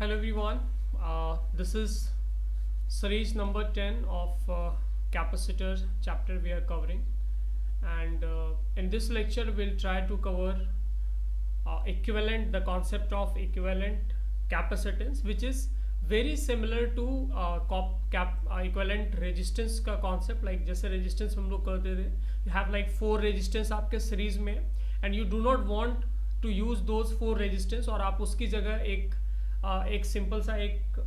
Hello everyone, this is series number 10 of capacitor chapter we are covering, and in this lecture we'll try to cover the concept of equivalent capacitance, which is very similar to equivalent resistance का concept. Like जैसे resistance हम लोग करते थे, you have like 4 resistance आपके series में, and you do not want to use those 4 resistance, और आप उसकी जगह एक सिंपल सा एक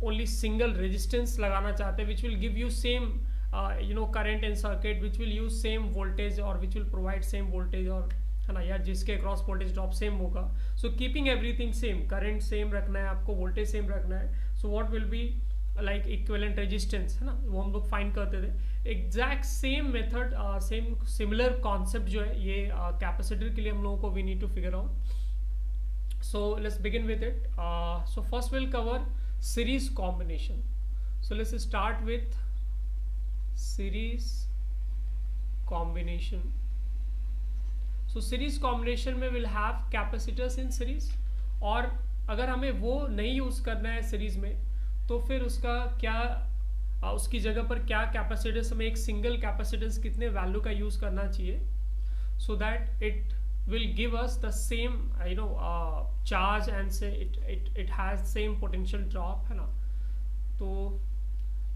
ओनली सिंगल रेजिस्टेंस लगाना चाहते हैं which will give you same current in circuit, which will use same voltage और which will provide same voltage, और है ना, या जिसके अक्रॉस वोल्टेज ड्रॉप सेम होगा. So keeping everything same, current same रखना है आपको, वोल्टेज सेम रखना है. So what will be like equivalent resistance, है ना, वो हम लोग फाइंड करते थे. Exact same method, same similar concept जो है ये कैपेसिटर के लिए हम लोगों को we need to figure out. So let's begin with it. So first we'll cover series combination. So let's start with series combination. So series combination में we'll have capacitors in series, और अगर हमें वो नहीं यूज़ करना है series में तो फिर उसका क्या उसकी जगह पर क्या कैपेसिटेंस, हमें एक सिंगल कैपेसिटेंस कितने वैल्यू का यूज़ करना चाहिए, so that it will give us the same charge and say it has same potential drop, है ना. तो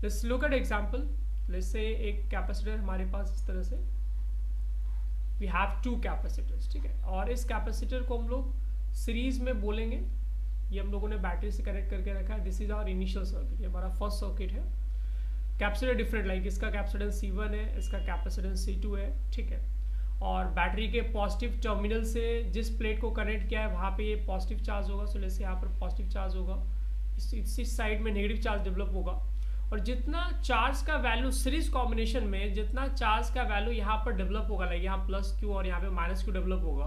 let's look at example. let's say एक कैपेसिटर हमारे पास इस तरह से we have 2 capacitors, ठीक है, और इस कैपेसिटर को हम लोग सीरीज में बोलेंगे. ये हम लोगों ने बैटरी से कनेक्ट करके रखा है. This is our initial circuit, ये हमारा फर्स्ट सर्किट है. कैपेसिटर डिफरेंट, लाइक इसका कैपेसिटेंस C1 है, इसका कैपेसिटेंस C2 है, ठीक है, और बैटरी के पॉजिटिव टर्मिनल से जिस प्लेट को कनेक्ट किया है वहाँ पे ये पॉजिटिव चार्ज होगा. सो जैसे यहाँ पर पॉजिटिव चार्ज होगा, इस साइड में नेगेटिव चार्ज डेवलप होगा, और जितना चार्ज का वैल्यू सीरीज कॉम्बिनेशन में, जितना चार्ज का वैल्यू यहाँ पर डेवलप होगा, लाइक यहाँ प्लस क्यू और यहाँ पे माइनस क्यू डेवलप होगा,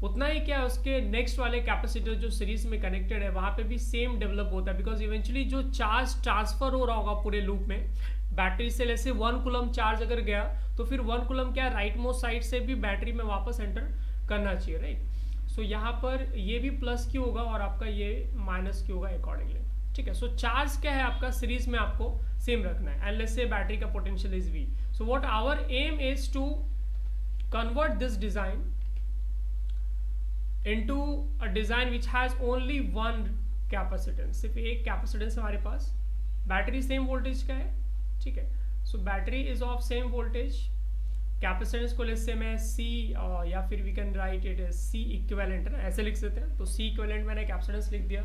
उतना ही क्या उसके नेक्स्ट वाले कैपेसिटर जो सीरीज में कनेक्टेड है वहाँ पे भी सेम डेवलप होता है. बिकॉज इवेंचुअली जो चार्ज ट्रांसफर हो रहा होगा पूरे लूप में, बैटरी से जैसे 1 कूलम चार्ज अगर गया तो फिर 1 कूलम क्या राइट मोस्ट साइड से भी बैटरी में वापस एंटर करना चाहिए, राइट. सो यहाँ पर ये भी प्लस क्यू होगा और आपका ये माइनस क्यू होगा अकॉर्डिंगली, ठीक है. सो चार्ज क्या है आपका सीरीज में आपको सेम रखना है, एंड लेट्स से बैटरी का potential is V. So what our aim is to convert this design into a design which has only 1 capacitance. सिर्फ एक कैपेसिटेंस हमारे पास, बैटरी सेम वोल्टेज का है, ठीक है. So battery is of same voltage. Capacitance को let's say मैं C या फिर we can write it as C equivalent, है ना, ऐसे लिख सकते हैं. तो C इक्विवेलेंट मैंने कैपेसिटेंस लिख दिया.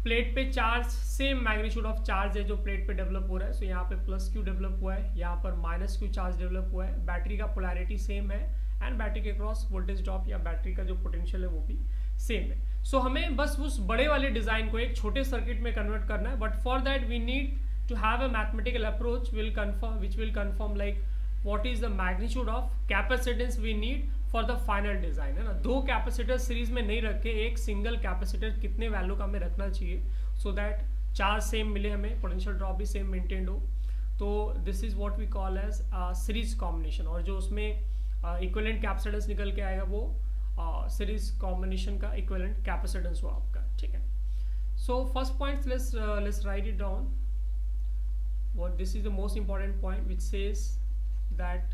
प्लेट पे charge same magnitude of charge है जो प्लेट पे डेवलप हो रहा है. सो यहाँ पे प्लस क्यू डेवलप हुआ है, यहाँ पर माइनस क्यू चार्ज डेवलप हुआ है. बैटरी का पोलैरिटी सेम है, एंड बैटरी के क्रॉस वोल्टेज ड्रॉप या बैटरी का जो पोटेंशियल है वो भी सेम है. सो हमें बस उस बड़े वाले डिजाइन को एक छोटे सर्किट में कन्वर्ट करना है, but for that we need to have a mathematical approach which will confirm like what is the magnitude of capacitance we need for the final design, है ना. 2 कैपेसिटर सीरीज में नहीं रखे, एक सिंगल कैपेसिटर कितने value का हमें रखना चाहिए, सो दैट चार्ज सेम मिले हमें, पोटेंशियल ड्रॉप भी सेम मेंटेन्ड हो. तो this is what we call as series combination, और जो उसमें इक्विवेलेंट कैपेसिटेंस निकल के आएगा वो सीरीज कॉम्बिनेशन का इक्विवेलेंट कैपेसिटेंस हो आपका, ठीक है. So first point let's write it down. What this is the most important point, which says that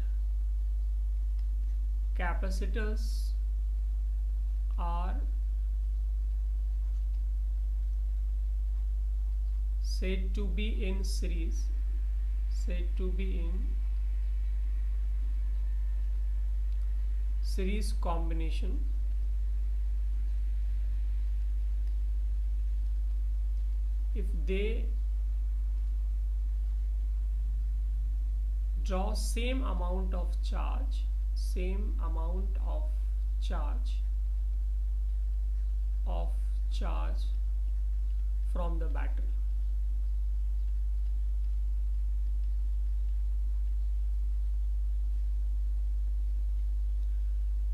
capacitors are said to be in series, series combination if they draw same amount of charge from the battery.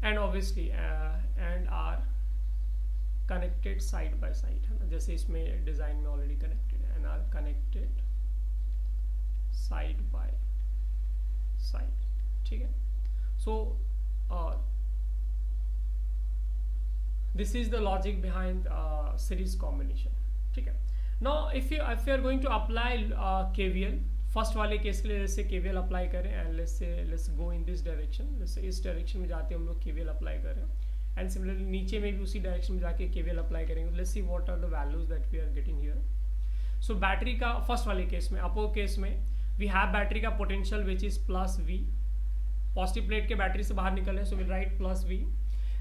And obviously and are connected side by side, है ना, जैसे इसमें design में already connected है, and are connected side by side, ठीक है. So this is the logic behind series combination, ठीक है. Now if you are going to apply KVL first वाले केस के लिए, जैसे केवीएल अप्लाई करें and let's go in this direction, जैसे इस डायरेक्शन में जाते हम लोग केवीएल अप्लाई करें एंड सिमिलरली नीचे में भी उसी डायरेक्शन में जाके केवीएल अप्लाई करेंगे. Let's see what are the values that we are getting here. So battery का फर्स्ट वाले केस में, अपर केस में वी हैव बैटरी का potential which is plus V. Positive plate के बैटरी से बाहर निकल रहे हैं, so will write plus V.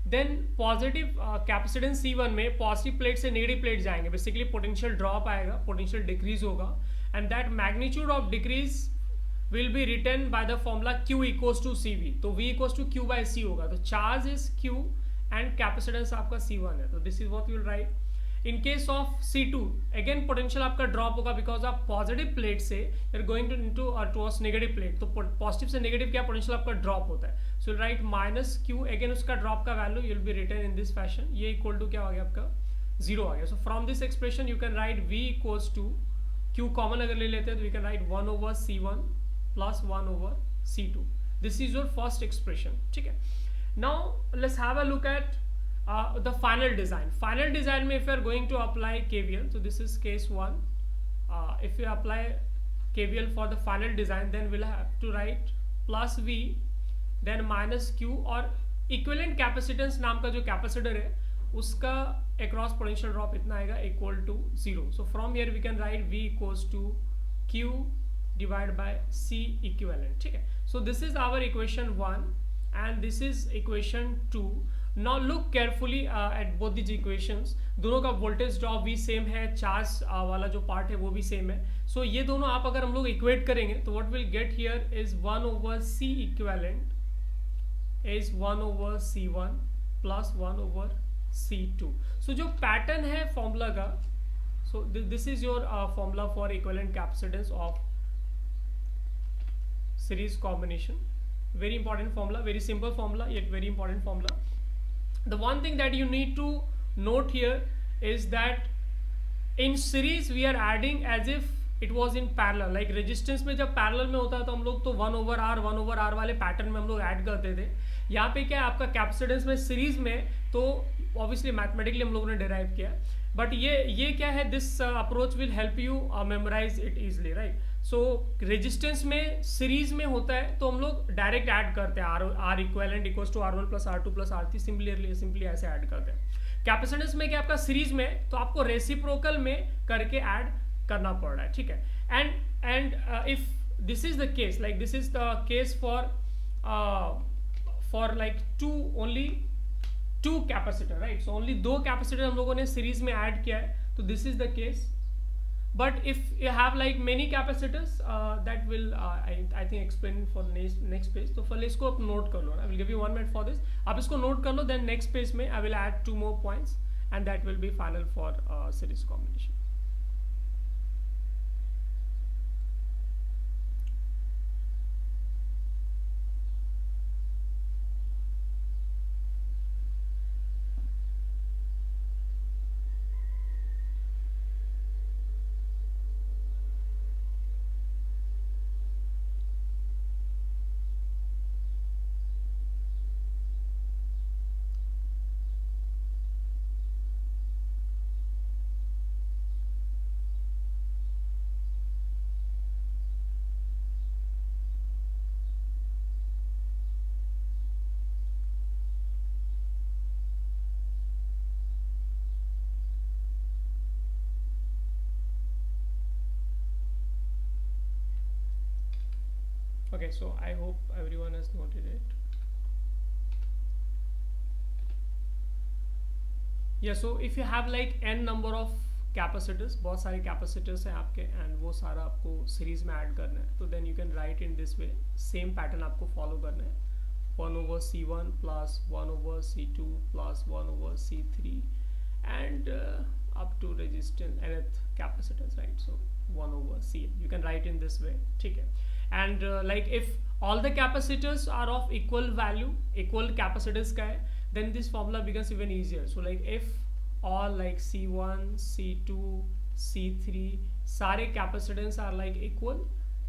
Then positive capacitance C1 में पॉजिटिव प्लेट से नेगेटिव प्लेट जाएंगे, बेसिकली पोटेंशियल ड्रॉप आएगा, पोटेंशियल डिक्रीज होगा and that magnitude of decrease will be written by the formula Q equals to CV. तो V equals to Q by C होगा. तो charge is Q and capacitance आपका C1 है. तो this is what you will write. In case of C2 again potential आपका drop होगा because आप positive plate से you are going towards negative plate. तो पॉजिटिव से नेगेटिव क्या पोटेंशियल आपका ड्रॉप होता है. So will write minus Q, again उसका ड्रॉप का value will be written in this fashion. ये इक्वल टू क्या आ गया आपका 0 आ गया. So from this expression you can write V equals to Q common अगर ले लेते हैं तो we can write 1 over C1 plus 1 over C2. This is your first expression. ठीक है. Now let's have a look at the final design में if you are going to apply KVL, so this is case 1. If you apply KVL for the final design, then we'll have to write plus V then minus Q, और equivalent capacitance नाम का जो capacitor है उसका across potential drop इतना आएगा equal to 0. So from here we can write V equals to Q divided by C equivalent. ठीक है. So this is our equation 1 and this is equation 2. Now look carefully at both these equations. दोनों का voltage drop भी same है, charge वाला जो part है वो भी सेम है. सो ये दोनों आप अगर हम लोग इक्वेट करेंगे तो what will get here is 1 over C equivalent is 1 over C1 plus 1 over C2. सो जो पैटर्न है फॉर्मूला का, सो this is your formula for equivalent capacitance of series combination. Very important formula, very simple formula yet very important formula. The one thing that you need to note here is that in series we are adding as if it was in parallel. Like resistance में जब parallel में होता है तो हम लोग तो 1 over R वाले पैटर्न में हम लोग ऐड करते थे. यहाँ पे क्या है आपका कैपेसिटेंस में सीरीज में, तो ऑब्वियसली मैथमेटिकली हम लोगों ने डिराइव किया, बट ये क्या है, this approach will help you memorize it easily, right. So resistance में सीरीज में होता है तो हम लोग डायरेक्ट ऐड करते हैं R equivalent equals to R1 plus R2 plus R3, simply ऐसे ऐड करते हैं. कैपेसिटेंस में क्या आपका सीरीज में, तो आपको रेसिप्रोकल में करके ऐड करना पड़ रहा है. ठीक है. And if this is the case, like this is the case for like two capacitor, right. So only 2 capacitor हम लोगों ने सीरीज में ऐड किया है, तो this is the case. But if you have like many capacitors, that will I think explain for next page. तो पहले इसको आप नोट कर लो. I will give you 1 minute for this. आप इसको नोट कर लो. Then next page में I will add 2 more points and that will be final for series combination. Okay, so I hope everyone has noted it. Yeah, so if you have like n number of capacitors, बहुत सारे capacitors हैं आपके and वो सारा आपको series में add करना है, तो then you can write in this way. Same pattern आपको फॉलो करना है. 1 over C1 plus 1 over C2 plus 1 over C3 and up to resistance nth capacitors, right. So 1 over CL you can write in this way. ठीक है. And like if all the capacitors are of equal value, equal capacitors का है, then this formula becomes even easier. So like if all like C1, C2, C3 सारे capacitance are like equal,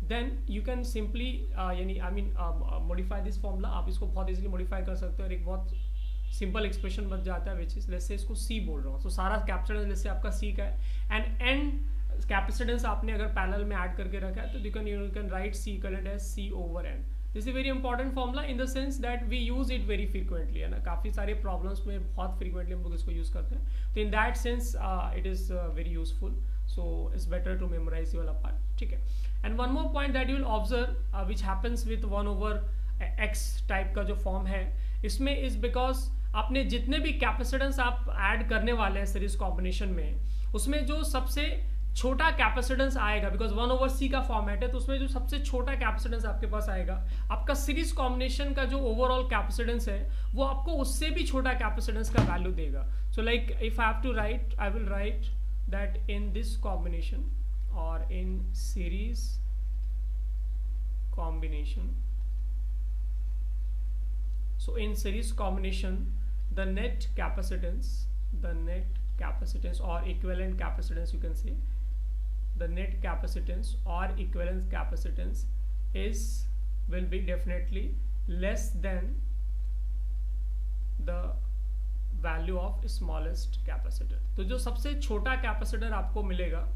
then you can simply modify this formula. आप इसको बहुत easily modify कर सकते हो और एक बहुत सिंपल एक्सप्रेशन बच जाता है विच इज लेट्स से इसको सी बोल रहा हूँ, तो सारा कैपेसिटेंस लेट्स से आपका सी का है एंड एन कैपेसिटेंस आपने अगर पैरेलल में ऐड करके रखा है तो you can write C equivalent as C over N. This is very important formula in the sense that we use it very frequently, है ना, काफ़ी सारे प्रॉब्लम्स में बहुत फ्रीक्वेंटली हम लोग इसको यूज़ करते हैं, तो in that sense it is very useful. So it's better to memorize ये वाला पार्ट, ठीक है. And one more point that you will observe which happens with 1/x type का जो फॉर्म है इसमें इज बिकॉज आपने जितने भी कैपेसिटेंस आप ऐड करने वाले हैं सीरीज कॉम्बिनेशन में, उसमें जो सबसे छोटा कैपेसिटेंस आएगा, बिकॉज 1/c का फॉर्मेट है, तो उसमें जो सबसे छोटा कैपेसिटेंस आपके पास आएगा, आपका सीरीज कॉम्बिनेशन का जो ओवरऑल कैपेसिटेंस है वो आपको उससे भी छोटा कैपेसिटेंस का वैल्यू देगा. So like if I have to write, I will write that in this combination और in series combination, so in series combination the net capacitance or equivalent capacitance, you can say the net capacitance or equivalent capacitance will be definitely less than the value of smallest capacitor. तो जो सबसे छोटा capacitor आपको मिलेगा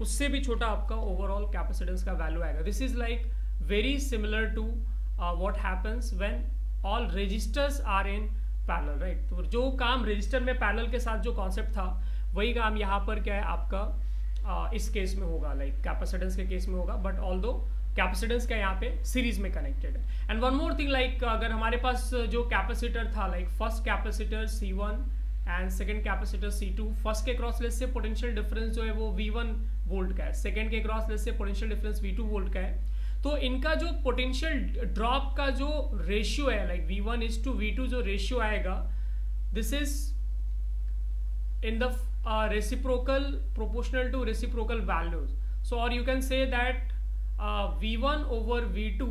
उससे भी छोटा आपका ओवरऑल कैपेसिटेंस का वैल्यू आएगा. This is like very similar to what happens when all resistors are in parallel, right? तो जो काम रजिस्टर में पैरेलल के साथ जो कॉन्सेप्ट था वही काम यहाँ पर क्या है आपका इस केस में होगा, लाइक कैपेसिटेंस के केस में होगा, बट ऑल्दो कैपेसिटेंस का यहाँ पे सीरीज में कनेक्टेड है. And one more thing, like अगर हमारे पास जो कैपेसिटर था, like first capacitor C1 and second capacitor C2, first के क्रॉस लेस से पोटेंशियल डिफरेंस जो है वो V1 वोल्ट का है, सेकेंड के क्रॉस लेस से पोटेंशियल डिफरेंस V2 वोल्ट का है. तो इनका जो पोटेंशियल ड्रॉप का जो रेशियो है, लाइक V1:V2 जो रेशियो आएगा, this is in the reciprocal proportional to reciprocal values. So और you can say that V1/V2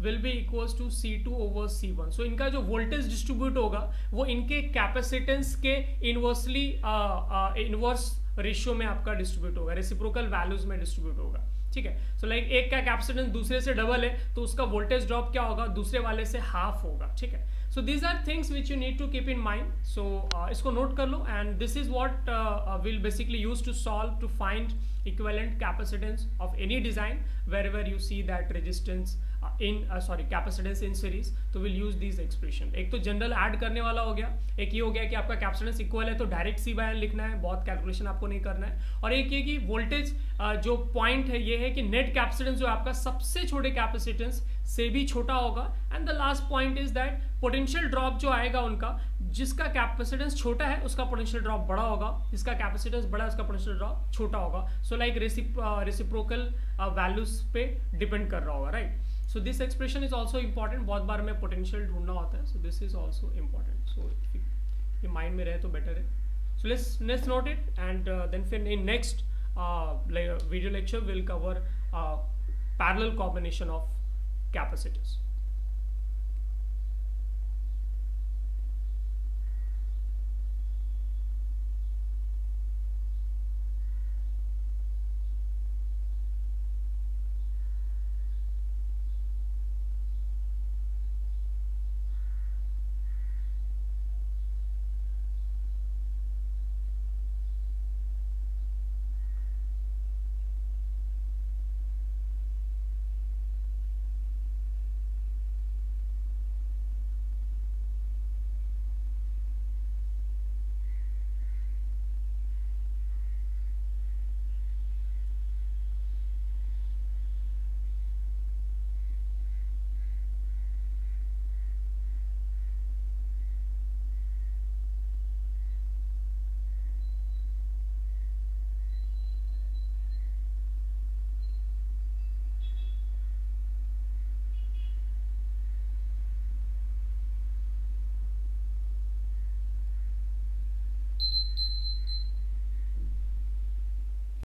will be equals to C2/C1. So इनका जो वोल्टेज डिस्ट्रीब्यूट होगा वो इनके कैपेसिटेंस के इनवर्सली इनवर्स रेशियो में आपका डिस्ट्रीब्यूट होगा, रेसिप्रोकल वैल्यूज में डिस्ट्रीब्यूट होगा, ठीक है. सो लाइक एक का कैपेसिटेंस दूसरे से डबल है तो उसका वोल्टेज ड्रॉप क्या होगा, दूसरे वाले से हाफ होगा, ठीक है. So these are things which you need to keep in mind. So इसको नोट कर लो and this is what will basically use to solve to find equivalent capacitance of any design wherever you see that resistance capacitance in series, तो will use these expression. एक तो general add करने वाला हो गया, एक ये हो गया कि आपका कैपेसिटेंस इक्वल है तो डायरेक्ट C/N लिखना है, बहुत कैलकुलेशन आपको नहीं करना है. और एक ये कि वोल्टेज जो पॉइंट है ये है कि नेट कैपेसिटेंस जो आपका सबसे छोटे कैपेसिटेंस से भी छोटा होगा. And the last point is that potential drop जो आएगा उनका, जिसका कैपेसिटेंस छोटा है उसका पोटेंशियल ड्रॉप बड़ा होगा, जिसका कैपेसिटेंस बड़ा है उसका पोटेंशियल ड्रॉप छोटा होगा. सो लाइक रेसिप्रोकल वैल्यूज पे डिपेंड कर रहा होगा, right. So this expression is also important, बहुत बार में पोटेंशियल ढूंढना होता है, so this is also important. So ये माइंड में रहे तो बेटर है. So let's note it and then फिर in next video lecture will cover parallel combination of capacitors.